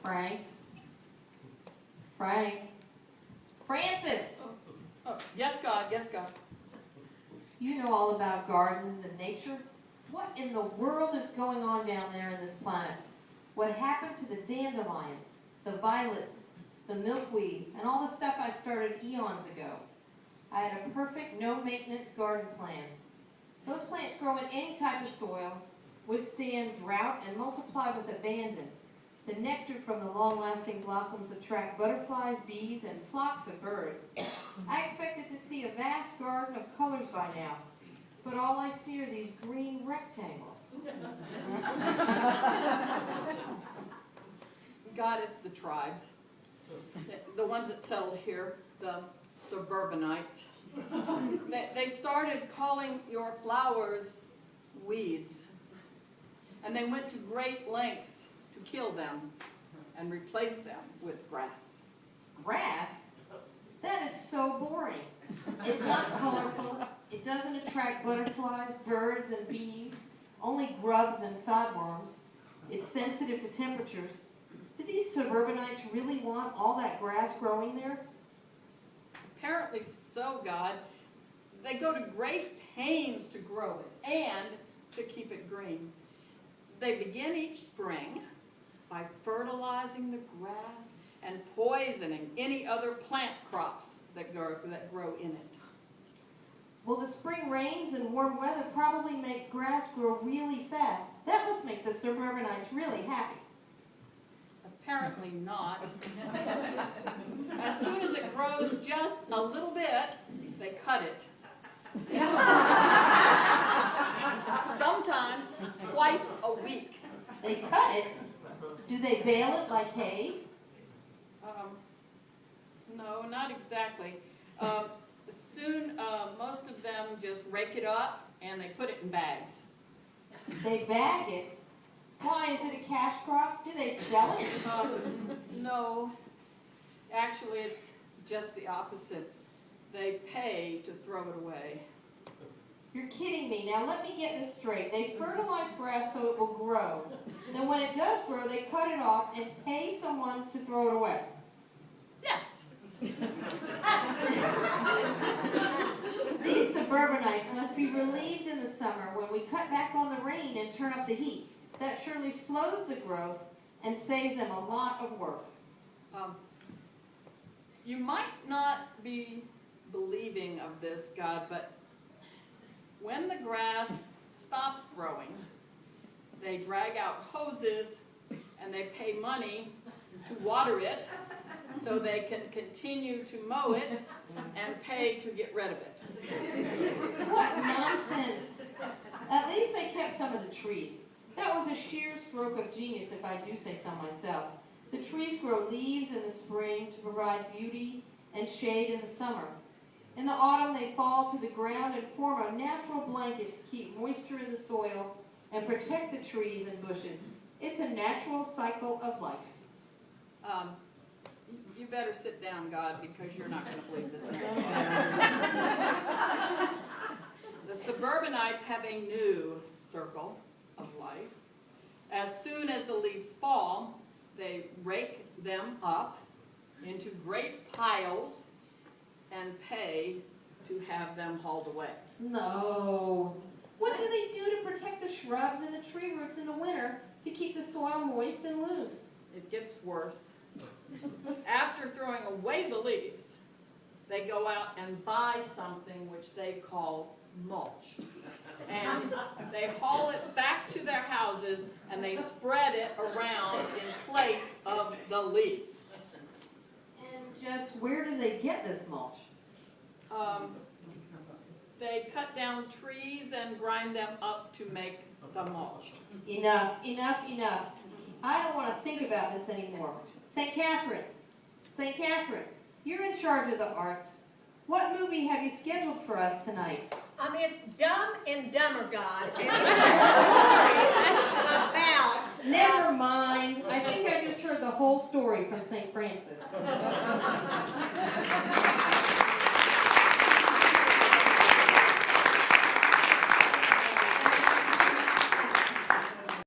Frank? Frank? Francis! Oh, yes, God, yes, God. You know all about gardens and nature. What in the world is going on down there in this planet? What happened to the dandelions, the violets, the milkweed, and all the stuff I started eons ago? I had a perfect no-maintenance garden plan. Those plants grow in any type of soil, withstand drought, and multiply with abandon. The nectar from the long-lasting blossoms attract butterflies, bees, and flocks of birds. I expected to see a vast garden of colors by now, but all I see are these green rectangles. God, it's the tribes. The ones that settled here, the suburbanites. They started calling your flowers weeds. And they went to great lengths to kill them and replace them with grass. Grass? That is so boring. It's not colorful. It doesn't attract butterflies, birds, and bees, only grubs and sodworms. It's sensitive to temperatures. Do these suburbanites really want all that grass growing there? Apparently so, God. They go to great pains to grow it and to keep it green. They begin each spring by fertilizing the grass and poisoning any other plant crops that grow in it. Well, the spring rains and warm weather probably make grass grow really fast. That must make the suburbanites really happy. Apparently not. As soon as it grows just a little bit, they cut it. Sometimes twice a week. They cut it? Do they bale it like hay? No, not exactly. Soon, most of them just rake it up and they put it in bags. They bag it? Why, is it a cash crop? Do they sell it? No. Actually, it's just the opposite. They pay to throw it away. You're kidding me. Now let me get this straight. They fertilize grass so it will grow. Then when it does grow, they cut it off and pay someone to throw it away. Yes. These suburbanites must be relieved in the summer when we cut back on the rain and turn up the heat. That surely slows the growth and saves them a lot of work. You might not be believing of this, God, but when the grass stops growing, they drag out hoses and they pay money to water it so they can continue to mow it and pay to get rid of it. What nonsense! At least they kept some of the trees. That was a sheer stroke of genius, if I do say so myself. The trees grow leaves in the spring to provide beauty and shade in the summer. In the autumn, they fall to the ground and form a natural blanket to keep moisture in the soil and protect the trees and bushes. It's a natural cycle of life. You better sit down, God, because you're not going to believe this. The suburbanites have a new circle of life. As soon as the leaves fall, they rake them up into great piles and pay to have them hauled away. No. What do they do to protect the shrubs and the tree roots in the winter to keep the soil moist and loose? It gets worse. After throwing away the leaves, they go out and buy something which they call mulch. And they haul it back to their houses and they spread it around in place of the leaves. And just where do they get this mulch? They cut down trees and grind them up to make the mulch. Enough, enough, enough. I don't want to think about this anymore. St. Catherine, you're in charge of the arts. What movie have you scheduled for us tonight? It's Dumb and Dumber, God. And it's a story about... Never mind. I think I just heard the whole story from St. Francis.